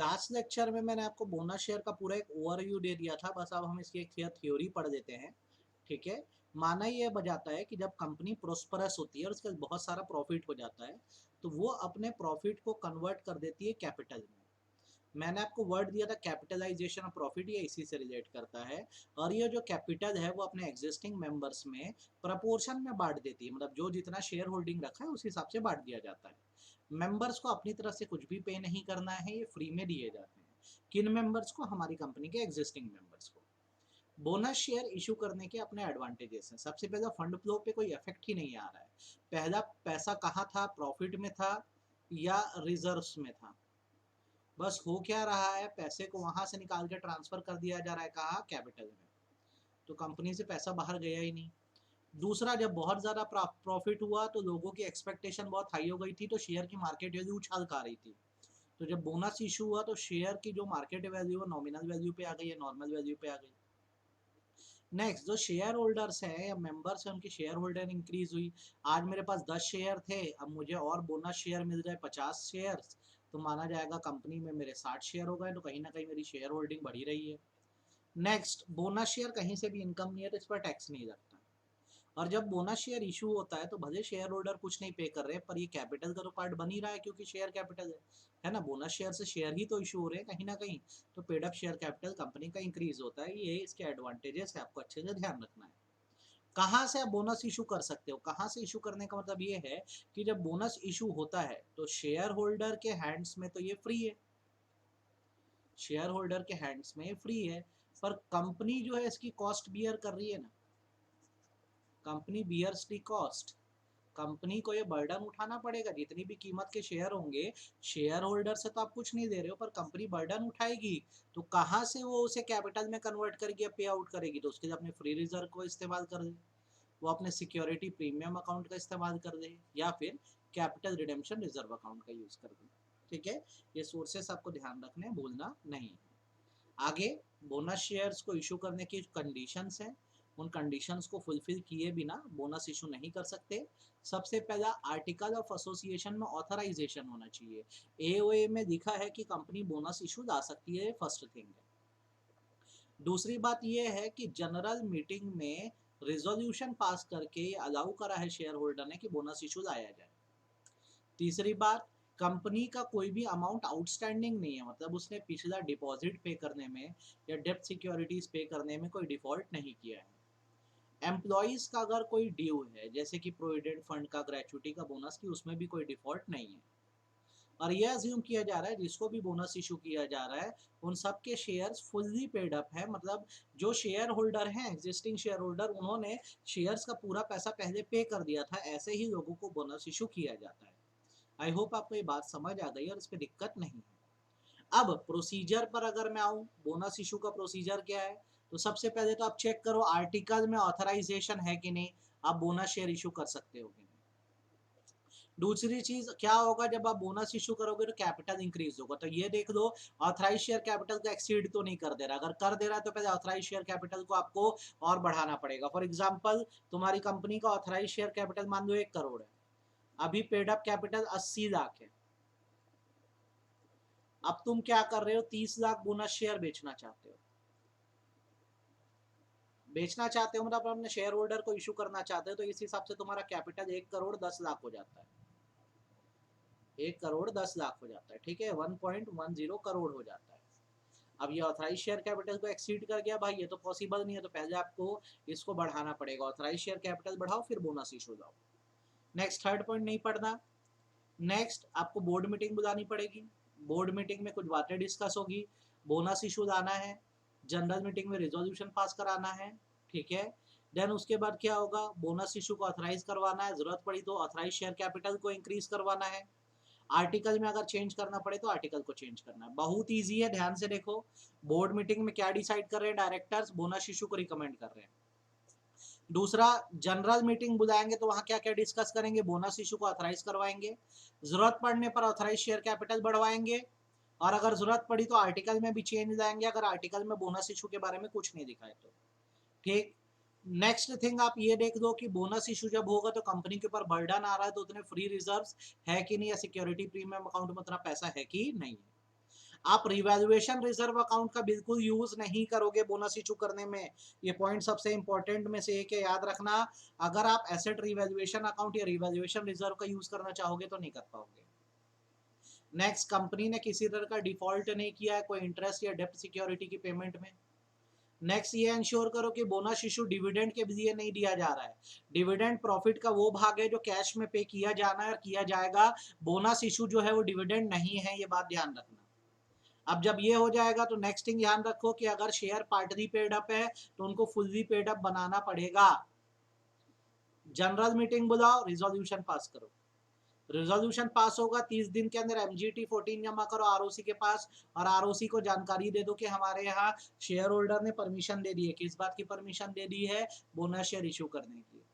Last lecture में मैंने आपको बोनस शेयर का पूरा एक ओवरव्यू दे दिया था। बस अब हम इसकी एक थ्योरी पढ़ देते हैं। ठीक है। माना ये बजाता है कि जब कंपनी प्रोस्परस होती है और उसके बाद बहुत सारा प्रॉफिट हो जाता है तो वो अपने प्रॉफिट को कन्वर्ट कर देती है कैपिटल में। मैंने आपको वर्ड दिया था कैपिटलाइजेशन ऑफ प्रॉफिट, ये इसी से रिलेट करता है। और ये जो कैपिटल है वो अपने एग्जिस्टिंग मेंबर्स में प्रपोर्शन में बांट देती है, मतलब जो जितना शेयर होल्डिंग रखा है उस हिसाब से बांट दिया जाता है। मेंबर्स को अपनी तरफ से कुछ भी पे नहीं करना है, ये फ्री में दिए जाते हैं। किन मेंबर्स को? हमारी कंपनी के एग्जिस्टिंग मेंबर्स को। बोनस शेयर इशू करने के अपने एडवांटेजेस हैं। सबसे पहला, फंड फ्लो पे कोई इफेक्ट ही नहीं आ रहा है। पहला, पैसा कहाँ था? प्रॉफिट में था या रिजर्व्स में था? बस हो क्या रहा है, पैसे को वहां से निकाल के ट्रांसफर कर दिया जा रहा है, कहाँ? कैपिटल में। तो कंपनी से पैसा बाहर गया ही नहीं। दूसरा, जब बहुत ज़्यादा प्रॉफिट हुआ तो लोगों की एक्सपेक्टेशन बहुत हाई हो गई थी, तो शेयर की मार्केट वैल्यू उछाल खा रही थी। तो जब बोनस इशू हुआ तो शेयर की जो मार्केट वैल्यू है नॉमिनल वैल्यू पे आ गई है, नॉर्मल वैल्यू पे आ गई। नेक्स्ट, जो शेयर होल्डर्स हैं या मेंबर्स हैं, उनकी शेयर होल्डर इंक्रीज हुई। आज मेरे पास 10 शेयर थे, अब मुझे और बोनस शेयर मिल जाए 50 शेयर, तो माना जाएगा कंपनी में मेरे 60 शेयर हो गए, तो कहीं ना कहीं मेरी शेयर होल्डिंग बढ़ी रही है। नेक्स्ट, बोनस शेयर कहीं से भी इनकम नहीं है तो इस पर टैक्स नहीं लगता। और जब बोनस शेयर इशू होता है तो भले शेयर होल्डर कुछ नहीं पे कर रहे, पर ये कैपिटल का तो पार्ट बन ही रहा है, क्योंकि शेयर कैपिटल है ना। बोनस शेयर से शेयर ही तो इशू हो रहे हैं कहीं ना कहीं। तो paid up share capital company का इंक्रीज होता है। ये इसके एडवांटेजेस है, आपको अच्छे से ध्यान रखना है। कहाँ से आप बोनस इशू कर सकते हो? कहाँ से इशू करने का मतलब ये है कि जब बोनस इशू होता है तो शेयर होल्डर के हैंड्स में तो ये फ्री है, शेयर होल्डर के हैंड्स में ये फ्री है। पर कंपनी जो है इसकी कॉस्ट बियर कर रही है ना, company bears the cost. Company को ये बर्डन उठाना पड़ेगा। जितनी भी कीमत के शेयर होंगे, शेयर होल्डर से तो आप कुछ नहीं दे रहे हो, पर कंपनी बर्डन उठाएगी। तो कहाँ से वो उसे कैपिटल में कन्वर्ट करके पे आउट करेगी? तो उसके लिए अपने फ्री रिजर्व को इस्तेमाल कर दे, वो अपने सिक्योरिटी प्रीमियम अकाउंट का इस्तेमाल कर दे, या फिर कैपिटल रिडेम्पशन रिजर्व अकाउंट का यूज़ कर दे। ठीक है। ये सोर्सेस आपको ध्यान रखने, भूलना नहीं। आगे, बोनस शेयर्स को इशू करने की कंडीशंस हैं। उन कंडीशंस को फुलफिल किए बिना बोनस इशू नहीं कर सकते। सबसे पहला, आर्टिकल ऑफ एसोसिएशन में ऑथराइजेशन होना चाहिए। एओए में लिखा है कि कंपनी बोनस इशू ला सकती है, फर्स्ट थिंग है। दूसरी बात यह है कि जनरल मीटिंग में रिजोल्यूशन पास करके अलाउ करा है शेयर होल्डर ने कि बोनस इशू लाया जाए। तीसरी बात, कंपनी का कोई भी अमाउंट आउटस्टैंडिंग नहीं है, मतलब उसने पिछला डिपॉजिट पे करने में या डेप्ट सिक्योरिटीज पे करने में कोई डिफॉल्ट नहीं किया है। एम्प्लॉयज़ का अगर कोई ड्यू है, जैसे कि प्रोविडेंट फंड का, ग्रेचुटी का, बोनस की, उसमें भी कोई डिफॉल्ट नहीं है। और यह अज्यूम किया जा रहा है जिसको भी बोनस इशू किया जा रहा है उन सब के शेयर्स फुल्ली पेड अप है, मतलब जो शेयर होल्डर हैं, एग्जिस्टिंग शेयर होल्डर, उन्होंने शेयर्स का पूरा पैसा पहले पे कर दिया था। ऐसे ही लोगों को बोनस इशू किया जाता है। आई होप आपको ये बात समझ आ गई और इस पर दिक्कत नहीं है। अब प्रोसीजर पर अगर मैं आऊँ, बोनस इशू का प्रोसीजर क्या है? तो सबसे पहले तो आप चेक करो आर्टिकल में ऑथराइजेशन है कि नहीं, आप बोनस शेयर इशू कर सकते हो कि नहीं। दूसरी चीज क्या होगा, जब आप बोनस इशू करोगे तो कैपिटल इंक्रीज होगा, तो ये देख लो ऑथराइज शेयर कैपिटल को एक्सीड तो नहीं कर दे रहा। अगर कर दे रहा है तो पहले ऑथराइज शेयर कैपिटल को आपको और बढ़ाना पड़ेगा। फॉर एग्जाम्पल, तुम्हारी कंपनी का ऑथराइज शेयर कैपिटल मान लो 1 करोड़ है, अभी पेड अप कैपिटल 80 लाख है। अब तुम क्या कर रहे हो? 30 लाख बोनस शेयर बेचना चाहते हो। बेचना चाहते हो मतलब अपने शेयर होल्डर को इशू करना चाहते हो, तो इस हिसाब से तुम्हारा कैपिटल 1 करोड़ 10 लाख हो जाता है। 1 करोड़ 10 लाख हो जाता है। ठीक है, 1.10 करोड़ हो जाता है। अब ये ऑथराइज शेयर कैपिटल को एक्सीड कर गया भाई, ये तो पॉसिबल नहीं है। तो पहले आपको इसको बढ़ाना पड़ेगा, ऑथराइज शेयर कैपिटल बढ़ाओ फिर बोनस इशू लाओ। नेक्स्ट, थर्ड पॉइंट नहीं पढ़ना। नेक्स्ट, आपको बोर्ड मीटिंग बुलानी पड़ेगी। बोर्ड मीटिंग में कुछ बातें डिस्कस होगी। बोनस इशू लाना है, जनरल मीटिंग में रिजोल्यूशन पास कराना है। ठीक है। देन उसके बाद क्या होगा? बोनस इशू को ऑथराइज करवाना है, जरूरत पड़ी तो ऑथराइज शेयर कैपिटल को इंक्रीज करवाना है। आर्टिकल में अगर चेंज करना पड़े तो आर्टिकल को चेंज करना है। बहुत ईजी है, ध्यान से देखो। बोर्ड मीटिंग में क्या डिसाइड कर रहे हैं? डायरेक्टर्स बोनस इशू को रिकमेंड कर रहे हैं। दूसरा, जनरल मीटिंग बुलाएंगे तो वहां क्या क्या डिस्कस करेंगे? बोनस इशू को ऑथराइज करवाएंगे, जरूरत पड़ने पर ऑथराइज शेयर कैपिटल बढ़वाएंगे, और अगर जरूरत पड़ी तो आर्टिकल में भी चेंज लाएंगे अगर आर्टिकल में बोनस इशू के बारे में कुछ नहीं दिखाए तो। ठीक। नेक्स्ट थिंग आप ये देख दो कि बोनस इशू जब होगा तो कंपनी के ऊपर बर्डन आ रहा है तो उतने फ्री रिजर्व्स है कि नहीं, या सिक्योरिटी प्रीमियम अकाउंट में उतना पैसा है कि नहीं। आप रिवैल्यूएशन रिजर्व अकाउंट का बिल्कुल यूज नहीं करोगे बोनस इशू करने में। ये पॉइंट सबसे इंपॉर्टेंट में से एक है, याद रखना। अगर आप एसेट रिवैल्यूएशन अकाउंट या रिवैल्यूएशन रिजर्व का यूज करना चाहोगे तो नहीं कर पाओगे। नेक्स्ट, कंपनी ने किसी तरह का डिफॉल्ट नहीं किया है कोई इंटरेस्ट या डेप्ट सिक्योरिटी की पेमेंट में। नेक्स्ट, ये इंश्योर करो कि बोनस इशू डिविडेंड के लिए नहीं दिया जा रहा है। डिविडेंड प्रॉफिट का वो भाग है जो कैश में पे किया जाना है और किया जाएगा। बोनस इशू जो है वो डिविडेंड नहीं है, ये बात ध्यान रखना। अब जब ये हो जाएगा तो नेक्स्ट थिंग ध्यान रखो कि अगर शेयर पार्टली पेड अप है तो उनको फुल्ली पेड अप बनाना पड़ेगा। जनरल मीटिंग बुलाओ, रिजोल्यूशन पास करो। रिजोल्यूशन पास होगा 30 दिन के अंदर MGT 14 जमा करो ROC के पास, और ROC को जानकारी दे दो कि हमारे यहाँ शेयर होल्डर ने परमिशन दे दी है। किस बात की परमिशन दे दी है? बोनस शेयर इशू करने की।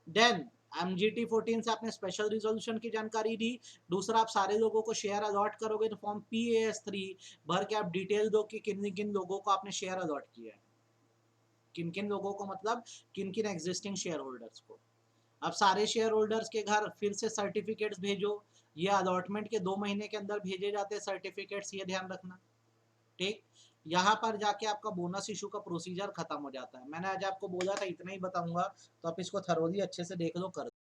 देन MGT 14 से आपने स्पेशल रिजोल्यूशन की जानकारी दी। दूसरा, आप सारे लोगों को शेयर अलॉट करोगे तो फॉर्म PAS3 भर के आप डिटेल दो कि किन किन लोगों को आपने शेयर अलॉट किया है। किन किन लोगों को मतलब किन किन एग्जिस्टिंग शेयर होल्डर्स को। अब सारे शेयर होल्डर्स के घर फिर से सर्टिफिकेट्स भेजो। ये अलॉटमेंट के 2 महीने के अंदर भेजे जाते हैं सर्टिफिकेट्स, ये ध्यान रखना। ठीक, यहाँ पर जाके आपका बोनस इशू का प्रोसीजर खत्म हो जाता है। मैंने आज आपको बोला था इतना ही बताऊंगा, तो आप इसको थरोली अच्छे से देख लो, कर